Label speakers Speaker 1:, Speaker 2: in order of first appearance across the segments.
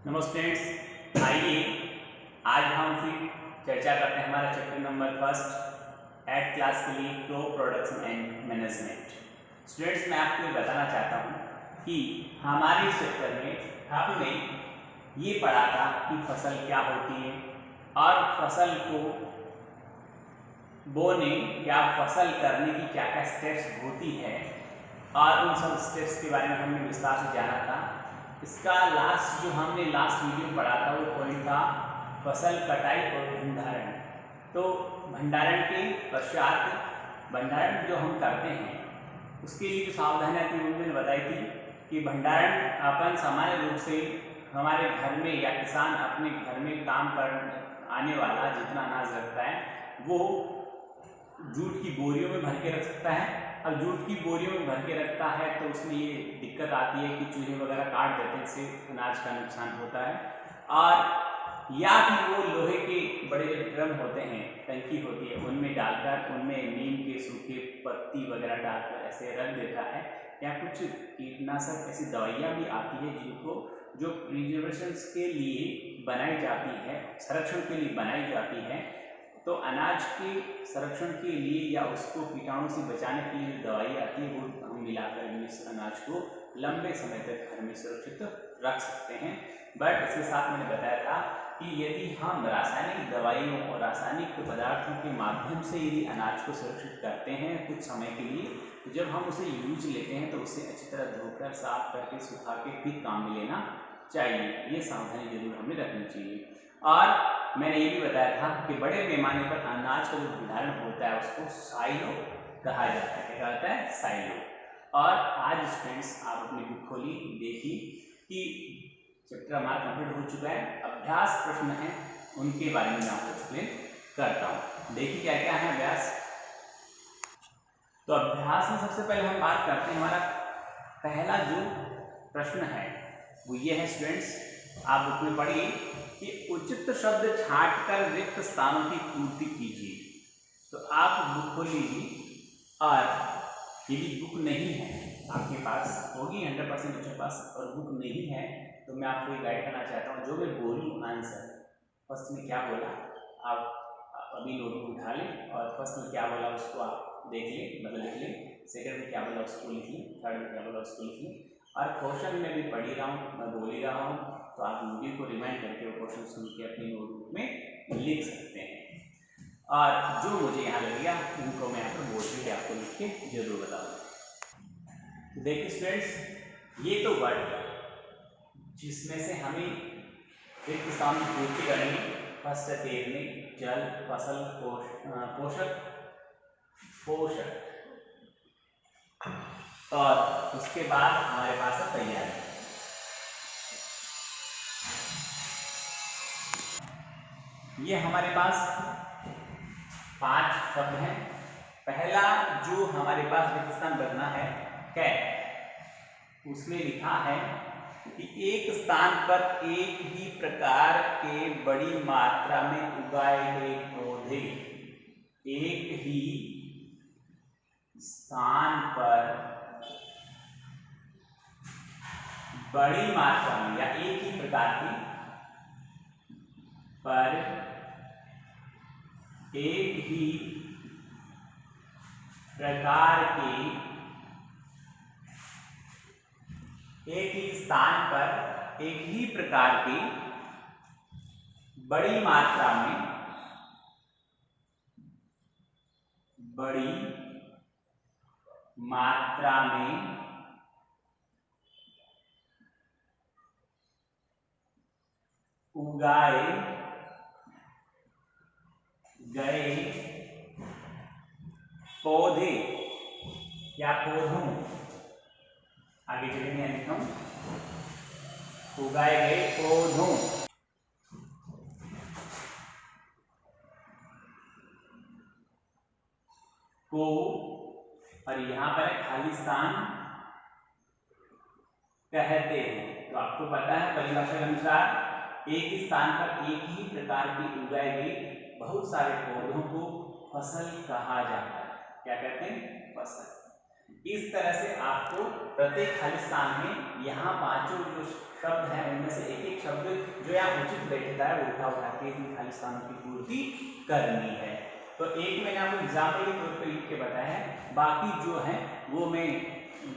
Speaker 1: नमस्ते स्टूडेंट्स, आइए आज हम फिर चर्चा करते हैं हमारा chapter number first eight class के लिए pro production and management. Students, मैं आपको बताना चाहता हूं कि हमारे इस चैप्टर में हमने ये पढ़ा था कि फसल क्या होती है और फसल को बोने या फसल करने की क्या क्या स्टेप्स होती है और उन सब स्टेप्स के बारे में हमने विस्तार से जाना था। इसका लास्ट जो हमने लास्ट वीडियो पढ़ा था वो पॉइंट था फसल कटाई और भंडारण। तो भंडारण के पश्चात भंडारण जो हम करते हैं उसके लिए जो सावधानियाँ थी वो मैंने बताई थी कि भंडारण अपन सामान्य रूप से हमारे घर में या किसान अपने घर में काम कर आने वाला जितना अनाज रखता है वो जूट की बोरियों में भर के रख सकता है। अब जूट की बोरियों में भर के रखता है तो उसमें ये दिक्कत आती है कि चूहे वगैरह काट देते हैं, इससे अनाज का नुकसान होता है। और या फिर वो लोहे के बड़े ड्रम होते हैं, टंकी होती है, उनमें डालकर उनमें नीम के सूखे पत्ती वगैरह डालकर ऐसे रख देता है। या कुछ कीटनाशक ऐसी दवाइयाँ भी आती है जिनको जो प्रिजर्वेशन के लिए बनाई जाती है, संरक्षण के लिए बनाई जाती है। तो अनाज के संरक्षण के लिए या उसको कीटाणु से बचाने के लिए दवाई आती है वो हम मिलाकर इस अनाज को लंबे समय तक घर में सुरक्षित रख सकते हैं। बट इसके साथ मैंने बताया था कि यदि हम रासायनिक दवाइयों और रासायनिक पदार्थों के माध्यम से यदि अनाज को सुरक्षित करते हैं कुछ समय के लिए, तो जब हम उसे यूज लेते हैं तो उसे अच्छी तरह धोकर साफ करके सुखा के फिर काम में लेना चाहिए। ये सावधानी जरूर हमें रखनी चाहिए। और मैंने ये भी बताया था कि बड़े पैमाने पर अनाज का जो भंडारण होता है उसको साइलो कहा जाता है। क्या कहता है? साइलो। और आज स्टूडेंट्स आप अपनी बुक खोली, देखिए कि चैप्टर हमारा कंप्लीट हो चुका है। अभ्यास प्रश्न है उनके बारे में मैं आपको एक्सप्लेन करता हूँ। देखिए क्या क्या है अभ्यास। तो अभ्यास में सबसे पहले हम बात करते हैं, हमारा पहला जो प्रश्न है वो ये है स्टूडेंट्स, आप बुक में पढ़िए कि उचित शब्द छांटकर रिक्त स्थानों की पूर्ति कीजिए। तो आप बुक खोल लीजिए और यदि बुक नहीं है आपके पास, होगी 100% आपके पास, और बुक नहीं है तो मैं आपको ये गाइड करना चाहता हूँ। जो मैं बोलूँ आंसर, फर्स्ट में क्या बोला आप अभी नोटबुक उठा लें और फर्स्ट में क्या बोला उसको आप देख लें, मतलब लिख लें। सेकंड में क्या बोला उसको लिख लें, थर्ड में क्या बोला उसको लिख लें। और क्वेश्चन में भी पढ़ ही रहा हूँ, मैं बोल ही रहा हूँ, तो आप वीडियो को रिमाइंड करके वो क्वेश्चन सुन के अपनी नोटबुक में लिख सकते हैं। और जो मुझे यहाँ लगेगा उनको मैं यहाँ पर बोल के आपको लिख के जरूर बताऊँगा। तो देखिए स्टूडेंट्स, ये तो वर्ड जिसमें से हमें एक किसान की पूर्ति करनी, फर्स्ट तैरने, जल, फसल, पोषक पोषक, और उसके बाद हमारे पास है तैयारी। ये हमारे पास 5 शब्द हैं। पहला जो हमारे पास रिक्त बनना है कैट, उसमें लिखा है कि एक स्थान पर एक ही प्रकार के बड़ी मात्रा में उगाए गए पौधे, एक ही स्थान पर बड़ी मात्रा में या एक ही प्रकार की पर एक ही प्रकार के, एक ही स्थान पर एक ही प्रकार की बड़ी मात्रा में उगाए गए पौधे या पौधों, आगे चलेंगे यहाँ लिखता हूं, उगाए गए पौधों को, और यहां पर खाली स्थान कहते हैं। तो आपको पता है परिभाषा के अनुसार एक ही स्थान पर एक ही प्रकार की उगाई गई बहुत सारे पौधों को फसल कहा जाता है। क्या कहते हैं? फसल। इस तरह से आपको प्रत्येक खाली स्थान में यहाँ 5 जो शब्द हैं उनमें से एक एक शब्द जो यहाँ उचित बैठता है वो उठा के इन खाली स्थानों की पूर्ति करनी है। तो एक मैंने आपको एग्जाम्पल के तौर पे लिख के बताया है, बाकी जो है वो मैं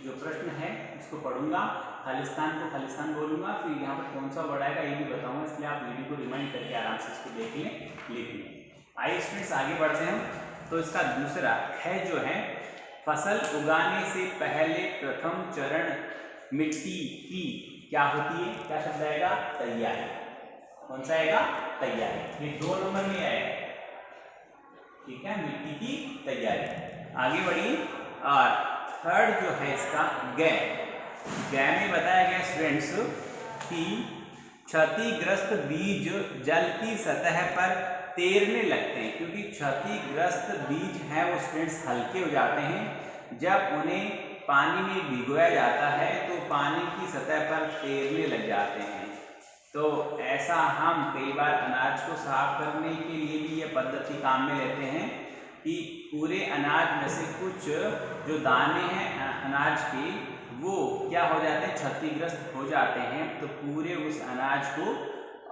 Speaker 1: जो प्रश्न है उसको पढ़ूंगा, खालिस्तान को खालिस्तान बोलूंगा, फिर यहाँ पर कौन सा वर्ड आएगा ये भी बताऊंगा, इसलिए आप वीडियो को रिमाइंड करके आराम से इसको देख लें, लिख लें। आइए स्टूडेंट्स आगे बढ़ते हैं। तो इसका दूसरा है जो है फसल उगाने से पहले प्रथम चरण मिट्टी की क्या होती है, क्या शब्द आएगा, तैयारी। कौन सा आएगा, तैयारी। ये 2 नंबर में आएगा, ठीक है, मिट्टी की तैयारी। आगे बढ़िए। और थर्ड जो है इसका गै में बताया गया स्टूडेंट्स कि क्षतिग्रस्त बीज जल की सतह पर तैरने लगते हैं, क्योंकि क्षतिग्रस्त बीज हैं वो स्टूडेंट्स हल्के हो जाते हैं, जब उन्हें पानी में भिगोया जाता है तो पानी की सतह पर तैरने लग जाते हैं। तो ऐसा हम कई बार अनाज को साफ करने के लिए भी ये पद्धति काम में लेते हैं कि पूरे अनाज में से कुछ जो दाने हैं अनाज के वो क्या हो जाते हैं, क्षतिग्रस्त हो जाते हैं। तो पूरे उस अनाज को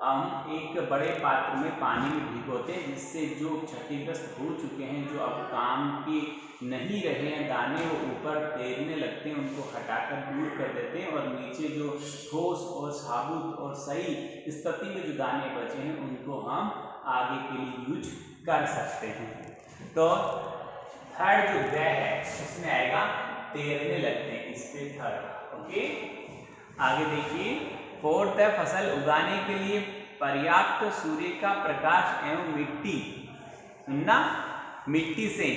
Speaker 1: हम एक बड़े पात्र में पानी में भिगोते हैं, जिससे जो क्षतिग्रस्त हो चुके हैं, जो अब काम के नहीं रहे हैं दाने, वो ऊपर तैरने लगते हैं, उनको हटाकर दूर कर देते हैं और नीचे जो ठोस और साबुत और सही स्थिति में जो दाने बचे हैं उनको हम आगे के लिए यूज कर सकते हैं। तो थर्ड जो गै है उसमें आएगा तैरने लगते हैं, इस पे थर्ड। ओके, आगे देखिए। फोर्थ है फसल उगाने के लिए पर्याप्त सूर्य का प्रकाश एवं मिट्टी, सुनना, मिट्टी से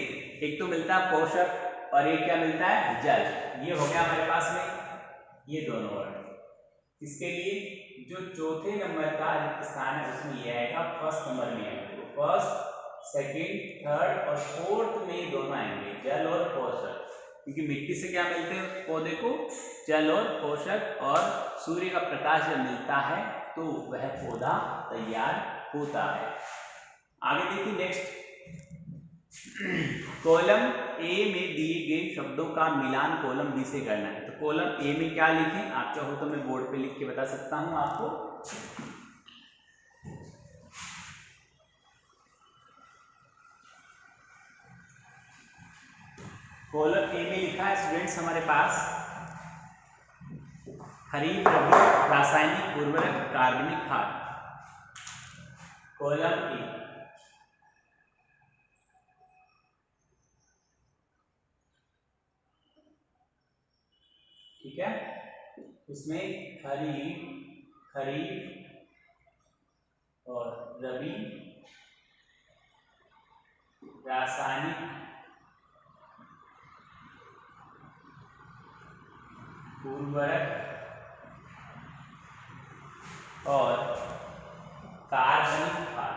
Speaker 1: एक तो मिलता है पोषक और एक क्या मिलता है, जल। ये हो गया हमारे पास में ये दोनों वर्ड। इसके लिए जो चौथे नंबर का स्थान है उसमें ये आएगा, फर्स्ट नंबर में आएगा। तो फर्स्ट, सेकंड, थर्ड और फोर्थ में ये दोनों आएंगे, जल और पोषक, क्योंकि मिट्टी से क्या मिलते हैं पौधे को, जल और पोषक, और सूर्य का प्रकाश जब मिलता है तो वह पौधा तैयार होता है। आगे देखिए नेक्स्ट, कॉलम ए में दिए गए शब्दों का मिलान कॉलम बी से करना है। तो कॉलम ए में क्या लिखें, आप चाहो तो मैं बोर्ड पे लिख के बता सकता हूं आपको। कॉलम ए में लिखा है स्टूडेंट्स हमारे पास खरीफ रबी रासायनिक उर्वरक कार्बनिक खाद। कॉलम ए, ठीक है, इसमें खरीफ और रबी रासायनिक उर्वरक और कार्बनिक खाद।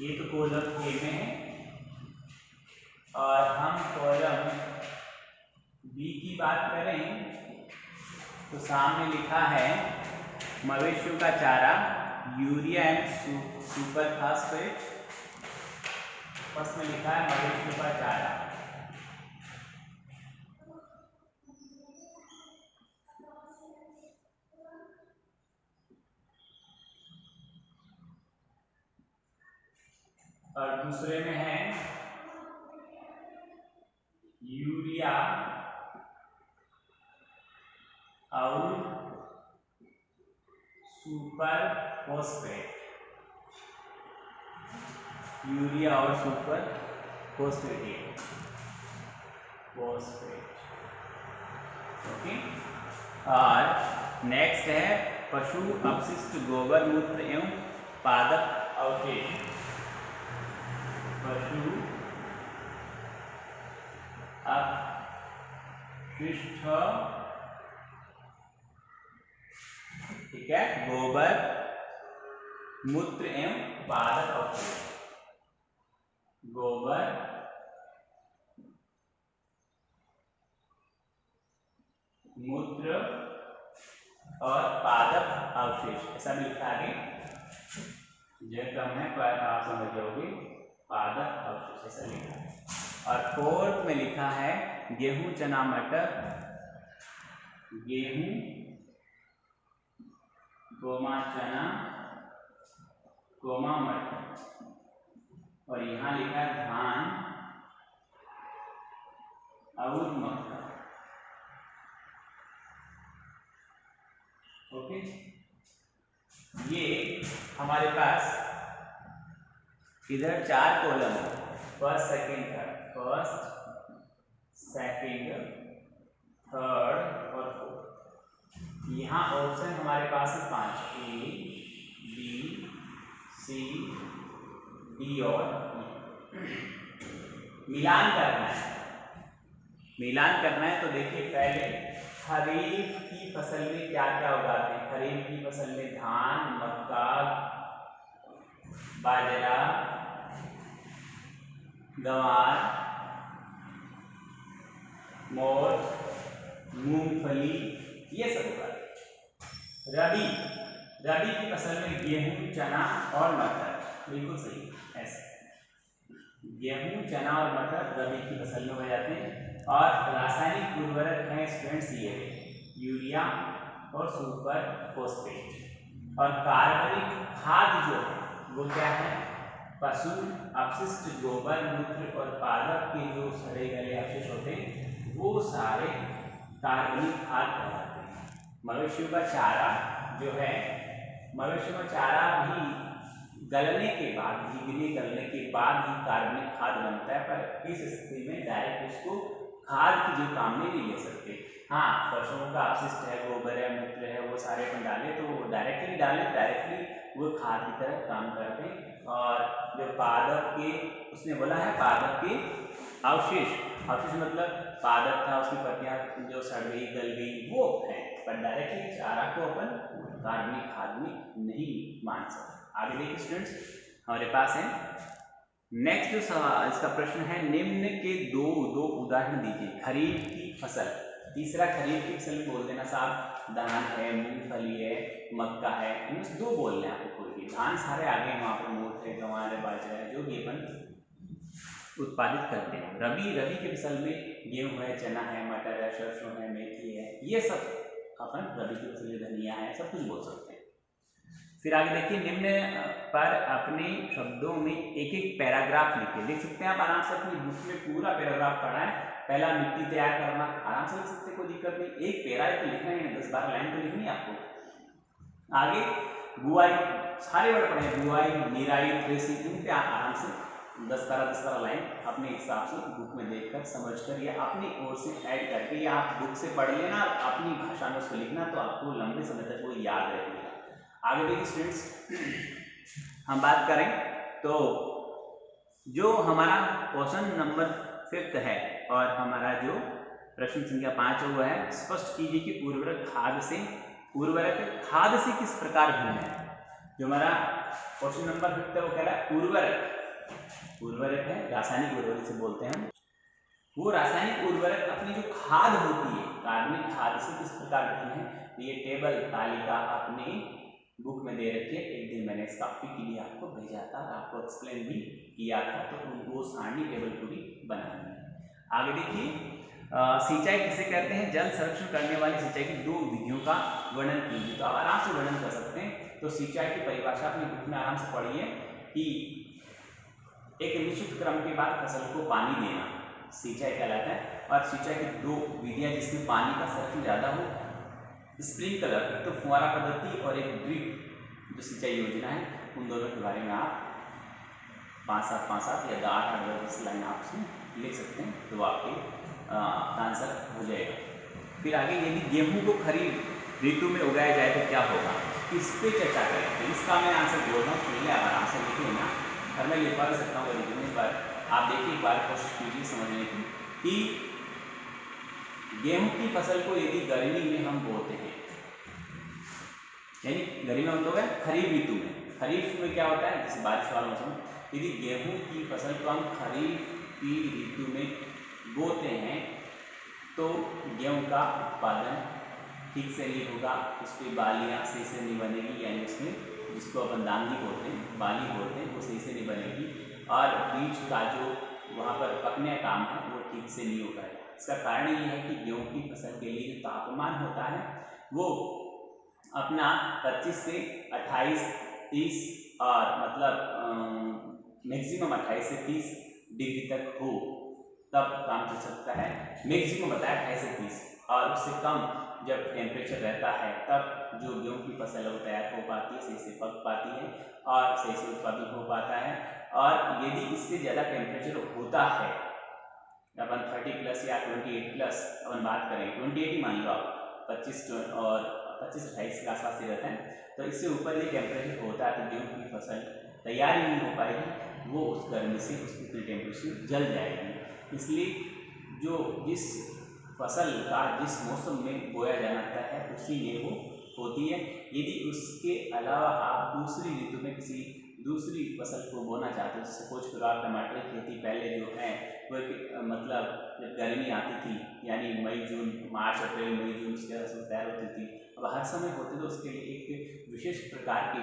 Speaker 1: ये तो कॉलम ए में है, और हम कॉलम बी की बात करें तो सामने लिखा है मवेशियों का चारा, urea and super phosphate. First में लिखा है मवेशियों का चारा, और दूसरे में है यूरिया और सुपर फॉस्फेट, यूरिया और सुपर फॉस्फेट, ओके। और नेक्स्ट है पशु अपशिष्ट गोबर मूत्र एवं पादप अवशेष। पशु अपशिष्ट, ठीक है, गोबर मूत्र एवं पादप अवशेष, गोबर मूत्र और पादप अवशेष, ऐसा भी लिखा आगे, यह क्रम है पर आप समझ जाओगे। पादप अवशेष ऐसा लिखा है। और फोर्थ में लिखा है गेहूं चना मटर, गेहूं गोमा चना गोमा मटर, और यहाँ लिखा है धान और मक्का। ओके, ये हमारे पास इधर 4 कॉलम है, first second third, first second third और फोर्थ। यहाँ ऑप्शन हमारे पास है 5, ए बी सी डी और मिलान करना है। मिलान करना है तो देखिए, पहले खरीफ की फसल में क्या क्या उगाते हैं। खरीफ की फसल में धान, मक्का, बाजरा, गंवार, मोठ, मूंगफली, ये सब उगाते हैं। रबी की फसल में गेहूं, चना और मटर, बिल्कुल सही ऐसे गेहूं, चना और मटर रबी की फसल में हो जाते हैं। और रासायनिक उर्वरक हैं स्टूडेंट्स ये यूरिया और सुपर फॉस्फेट। और कार्बनिक खाद जो है वो क्या है, पशु अपशिष्ट, गोबर, मूत्र और पादप के जो सड़े गले अवशेष होते हैं वो सारे कार्बनिक खाद कहलाते हैं। मवेशियों का चारा जो है, मवेशियों का चारा भी गलने के बाद, भीगने गलने के बाद ही कार्बनिक खाद बनता है, पर इस स्थिति में डायरेक्ट उसको खाद की जो काम में नहीं ले सकते। हाँ, पशुओं का अपशिष्ट है, गोबर है, मूत्र है, वो सारे अपन डालें तो वो डायरेक्टली डालें, डायरेक्टली वो खाद की तरह काम करते हैं। और जो पादप के, उसने बोला है पादप के अवशेष, अवशेष मतलब पादप था उसकी पत्तियां जो सड़ गई गल गई वो है, पर डायरेक्टली चारा को अपन कार्बनिक खाद में नहीं मान सकते। आगे देखिए स्टूडेंट्स, हमारे पास है नेक्स्ट जो सवाल, इसका प्रश्न है निम्न के दो उदाहरण दीजिए। खरीफ की फसल, तीसरा खरीफ की फसल में बोल देना साहब, धान है, मूंगफली है, मक्का है, इनमें से 2 बोलने हैं आपको। कोई भी धान सारे आगे हैं, वहाँ पर मोठ है, गंवार है, बाजरा है, जो भी अपन उत्पादित करते हैं। रबी की फसल में गेहूँ है, चना है, मटर है, सरसों है, मेथी है, ये सब अपन रबी की फसल, धनिया है, सब कुछ बोल सकते हैं। फिर आगे देखिए, निम्न पर अपने शब्दों में एक एक पैराग्राफ लिखिए। लिख सकते हैं आप आराम से, अपनी बुक में पूरा पैराग्राफ पढ़ा है। पहला मिट्टी तैयार करना, आराम से लिख सकते हैं, कोई दिक्कत नहीं। एक पैरा तो लिखना ही है, 10-12 लाइन तो लिखनी है आपको। आगे बुआई, सारे वर्ड पढ़े, बुआई, निराई, थ्रेसिंग, इन पे आराम से 10-12 लाइन अपने हिसाब से बुक में देखकर, समझकर या अपनी ओर से ऐड करके, या आप बुक से पढ़ लेना, अपनी भाषा में उसको लिखना, तो आपको लंबे समय तक वो याद रहेगा। आगे देखिए स्टूडेंट्स, हम बात करें तो जो हमारा क्वेश्चन नंबर 5 है और हमारा जो प्रश्न संख्या 5 हुआ है, स्पष्ट कीजिए कि उर्वरक खाद से किस प्रकार भिन्न है। जो हमारा क्वेश्चन नंबर 5 है वो कह रहा है उर्वरक है, रासायनिक उर्वरक से बोलते हैं। वो रासायनिक उर्वरक अपनी जो खाद होती है, कार्बनिक खाद से किस प्रकार भिन्न है। ये टेबल तालिका अपने बुक में दे रखी है। एक दिन मैंने इस टॉपिक के लिए आपको भेजा था, आपको एक्सप्लेन भी किया था, तो उनको सारणी टेबल पूरी बनानी है। आगे देखिए, सिंचाई किसे कहते हैं। जल संरक्षण करने वाली सिंचाई की 2 विधियों का वर्णन कीजिए। तो आप आराम से वर्णन कर सकते हैं। तो सिंचाई की परिभाषा अपनी बुक में आराम से पढ़िए कि एक निश्चित क्रम के बाद फसल को पानी देना सिंचाई कहलाता है। और सिंचाई की 2 विधियाँ जिसमें पानी का संरक्षण ज़्यादा हो, स्प्रिंकलर, एक तो फुहारा पद्धति और एक ड्रिप जो सिंचाई योजना है, उन दोनों के बारे में आप 5-7 या 8-10 लाइन आप उसमें लिख सकते हैं, तो आपके आंसर हो जाएगा। फिर आगे, यदि गेहूं को खरीफ ऋतु में उगाया जाए तो क्या होगा, इस पे चर्चा करें। तो इसका मैं आंसर बोल रहा हूँ, पहले आप आराम से लिख लेना, और मैं लिखवा भी सकता हूँ लिखने पर। आप देखिए, एक बार कोशिश कीजिए समझने की कि गेहूं की फसल को यदि गर्मी में हम बोते हैं, यानी गर्मी में तो है खरीफ ऋतु में, खरीफ में क्या होता है, जैसे बारिश वाला मौसम, यदि गेहूं की फसल को हम खरीफ की ऋतु में बोते हैं तो गेहूं का उत्पादन ठीक से नहीं होगा, उस पर बालियाँ सही से नहीं बनेगी, यानी उसमें जिसको अपन दांगी बोलते हैं, बाली बोलते हैं, वो सही से नहीं बनेगी। और बीज का जो वहाँ पर पकने का काम है वो ठीक से नहीं हो पाएगा। इसका कारण ये है कि गेहूँ की फसल के लिए जो तापमान होता है वो अपना 25 से 28, 30 और मतलब मैक्सिमम 28 से 30 डिग्री तक हो तब काम चल सकता है। मैक्सिमम बताया 28 से 30, और उससे कम जब टेम्परेचर रहता है तब जो गेहूँ की फसल है वो तैयार हो पाती है, सही से पक पाती है और सही से उत्पादन हो पाता है। और यदि इससे ज़्यादा टेम्परेचर होता है, अपन 30+ या 28+, अपन बात करें 28 ही मान लो आप, 25 और 25-28 के आसपास ही रहता है, तो इससे ऊपर ये टेम्परेचर होता है तो गेहूँ की फसल तैयार ही नहीं हो पाएगी, वो उस गर्मी से उसकी टेम्परेचर जल जाएगी। इसलिए जो जिस फसल का जिस मौसम में बोया जाना है उसी में वो होती है। यदि उसके अलावा आप दूसरी ऋतु में किसी दूसरी फसल को बोना चाहते हो, जैसे सपोज करो आप टमाटर की खेती पहले जो है वो मतलब जब गर्मी आती थी यानी मई जून, मार्च अप्रैल मई जून उसके बाद तैयार होती थी, अब हर समय होते तो उसके लिए एक विशेष प्रकार के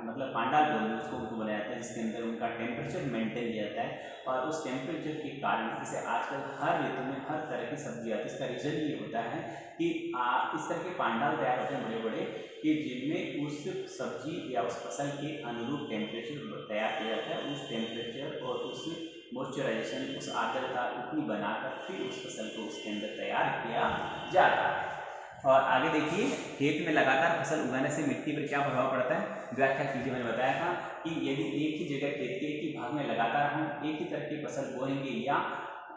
Speaker 1: मतलब पांडाल बोलते उसको उनको बनाया जाता है, जिसके अंदर उनका टेम्परेचर मेंटेन किया जाता है। और उस टेम्परेचर के कारण जैसे आजकल हर ऋतु में हर तरह की सब्जी आती है, इसका रीज़न ये होता है कि इस तरह के पांडाल तैयार होते हैं बड़े बड़े, कि जिनमें उस सब्जी या उस फसल के अनुरूप टेम्परेचर तैयार किया जाता है। उस टेम्परेचर और उस मॉइस्चराइजेशन, उस आर्द्रता उतनी बनाकर फिर उस फसल को उसके अंदर तैयार किया जाता है। और आगे देखिए, खेत में लगातार फसल उगाने से मिट्टी पर क्या प्रभाव पड़ता है, व्याख्या कीजिए। मैंने बताया था कि यदि एक ही जगह खेत के एक ही भाग में लगातार हम एक ही तरह की फसल बोएंगे या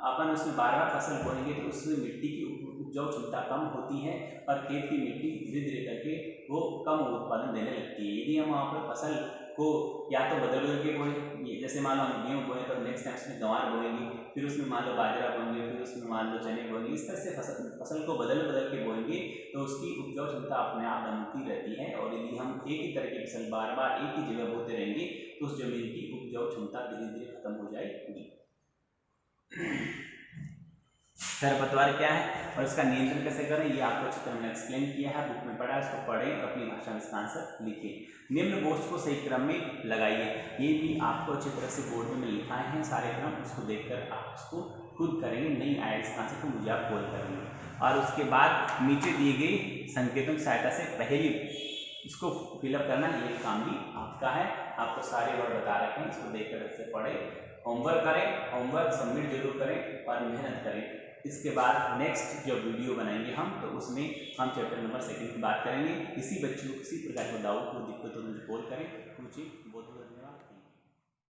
Speaker 1: अपन उसमें बार-बार फसल बोएंगे तो उसमें मिट्टी की उपजाऊ क्षमता कम होती है और खेत की मिट्टी धीरे धीरे करके वो कम उत्पादन देने लगती है। यदि हम वहाँ पर फसल को या तो बदल के बोएं, जैसे मान लो हम गेहूँ बोएं तो नेक्स्ट टाइम उसमें गंवार बोएंगे, फिर उसमें मान लो बाजरा बोएंगे, फिर उसमें मान लो चने बोएंगे, इस तरह से फसल को बदल के बोएंगे तो उसकी उपजाऊ क्षमता अपने आप बनती रहती है। और यदि हम एक ही तरह की फसल बार बार एक ही जगह बोते रहेंगे तो उस जमीन की उपजाऊ क्षमता धीरे धीरे खत्म हो जाएगी। खरपतवार क्या है और इसका नियंत्रण कैसे करें, ये आपको अच्छी तरह एक्सप्लेन किया है, बुक में पढ़ा है, उसको पढ़ें और अपनी भाषा में इसका आंसर लिखें। निम्न बोर्ड्स को सही क्रम में लगाइए, ये भी आपको अच्छी तरह से बोर्ड में लिखा है सारे क्रम, उसको देखकर आप उसको खुद करेंगे। नहीं आया इसका आंसर तो मुझे आप कॉल करेंगे। और उसके बाद नीचे दिए गए संकेतों की सहायता से पहली इसको फिलअप करना, ये काम भी आपका है। आपको सारे वर्ड बता रखे हैं, इसको देखकर अच्छे से पढ़ें, होमवर्क करें, होमवर्क सबमिट जरूर करें और मेहनत करें। इसके बाद नेक्स्ट जो वीडियो बनाएंगे हम, तो उसमें हम चैप्टर नंबर 2 की बात करेंगे। किसी बच्चे को किसी प्रकार का डाउट हो, दिक्कत हो, मुझे कॉल करें, पूछिए। बहुत बहुत धन्यवाद।